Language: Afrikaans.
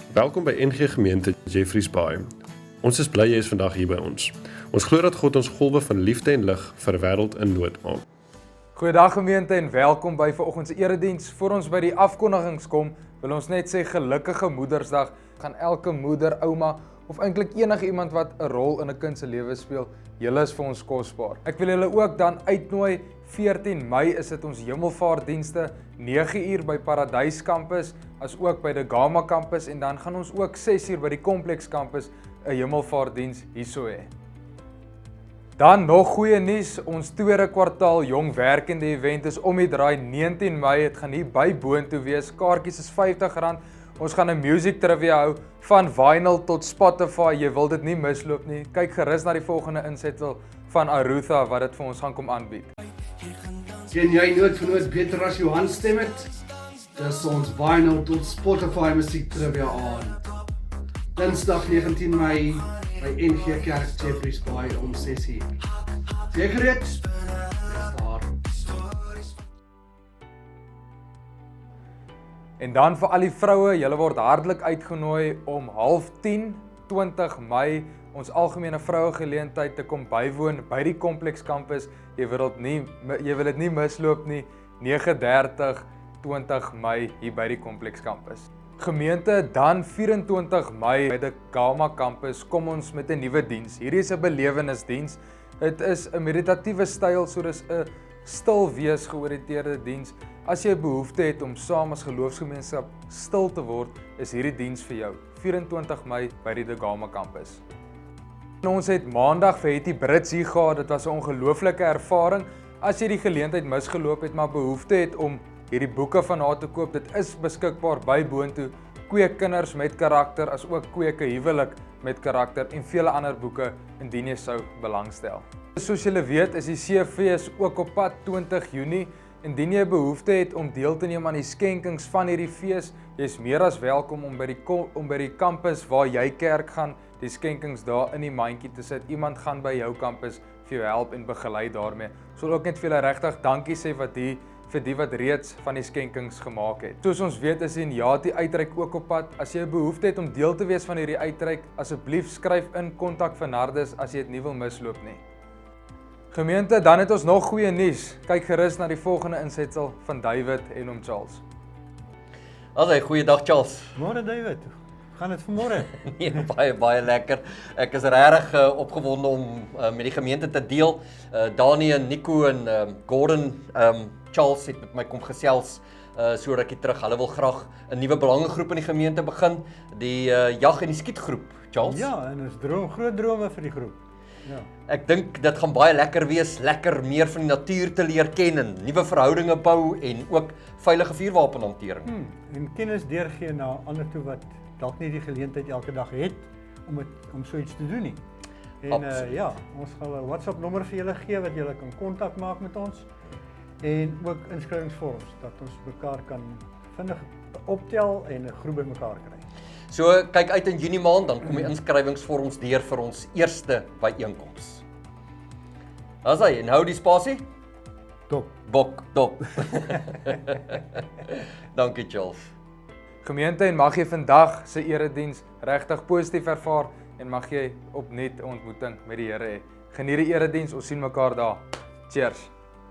Welkom by NG Gemeente Jeffreys Bay. Ons is bly jy is vandag hier by ons. Ons glo dat God ons golwe van liefde en lig vir 'n wêreld in nood maak. Goeiedag gemeente en welkom by vanoggend se erediens. Voor ons by die afkondigings kom, wil ons net sê gelukkige Moedersdag. Gaan elke moeder, ouma of eintlik enige iemand wat 'n rol in 'n kind se lewe speel, julle is vir ons kosbaar. Ek wil julle ook dan uitnooi. 14 Mei is dit ons hemelvaartdienste, 9uur by Paradys Kampus, as ook by die Gama Kampus en dan gaan ons ook 6uur by die Kompleks Kampus 'n hemelvaartdiens hierso hê. Dan nog goeie nuus, ons tweede kwartaal jong werkende event is om die draai 19 Mei, dit gaan hier by boontoe wees, kaartjies is R50, ons gaan 'n music trivia hou, van vinyl tot Spotify, jy wil dit nie misloop nie, kyk gerus na die volgende insetsel van Arutha wat dit vir ons gaan kom aanbied. Ken jy nood vir nood beter as Johan stem het? Dis ons vinyl tot Spotify musiek trivia aan. Dinsdag 19 Mei by NG Kerk Jeffreys Bay om 6uur. Jy gereed? Dis daar. En dan vir al die vroue, julle word hartlik uitgenooi om 9:30, 20 Mei, ons algemene vroue geleentheid te kom bywoon by die Kompleks Kampus. Jy wil dit nie misloop nie. 9:30, 20 Mei hier by die Kompleks Kampus. Gemeente, dan 24 Mei by die Gama Kampus kom ons met 'n nuwe diens. Hierdie is 'n belewenisdiens. Dit is 'n meditatiewe styl, so dis 'n stil wees georiënteerde diens. As jy 'n behoefte het om saam as geloofsgemeenskap stil te word, is hierdie diens vir jou. 24 Mei by die Gama Kampus. Ons het maandag vir Hetty Brits hier gehad, dit was 'n ongelooflike ervaring. As jy die geleentheid misgeloop het, maar behoefte het om hierdie boeke van haar te koop, dit is beskikbaar by boontoe, Kweek kinders met karakter, as ook Kweek 'n huwelik met karakter en vele ander boeke, indien jy sou belangstel. Soos julle weet, is die CFV ook op pad 20 Junie, indien jy behoefte het om deel te neem aan die skenkings van hierdie fees, jy is meer as welkom om by die kampus waar jy kerk gaan, die skenkings daar in die mandjie te sit. Iemand gaan by jou kampus vir jou help en begelei daarmee. Ek wil ook net vir julle regtig dankie sê vir die wat reeds van die skenkings gemaak het. Soos ons weet is die Njati uitreik ook op pad. As jy 'n behoefte het om deel te wees van hierdie uitreik, asseblief skryf in kontak vir Nardus as jy dit nie wil misloop nie. Gemeente, dan het ons nog goeie nuus. Kyk gerus na die volgende insetsel van David en om Charles. Asai, goeiedag Charles. Môre David, gaan dit vanmôre? Nee, baie lekker. Ek is regtig opgewonde om met die gemeente te deel. Dani en Nico en Gordon, Charles het met my kom gesels so rukkie terug. Hulle wil graag 'n nuwe belangegroep in die gemeente begin, die jag en die skietgroep, Charles. Ja, en ons groot drome vir die groep. Ja. Ek dink dit gaan baie lekker wees, lekker meer van die natuur te leer ken en nuwe verhoudinge bou en ook veilige vuurwapenhantering. En kennis deurgee na ander toe wat dalk nie die geleentheid elke dag het om so iets te doen nie. En ja, ons gaan 'n WhatsApp nommer vir julle gee wat julle kan kontak maak met ons en ook inskrywingsvorms dat ons mekaar kan vinnig optel en 'n groep bymekaar kry. So kyk uit in Junie maand, dan kom die inskrywingsvorms deur vir ons eerste byeenkoms. Asai, en hou die spasie? Top. Top. Dankie Charles. Gemeente, en mag jy vandag se erediens regtig positief ervaar en mag jy opnuut 'n ontmoeting met die Here hê. Geniet die erediens, ons sien mekaar daar. Cheers.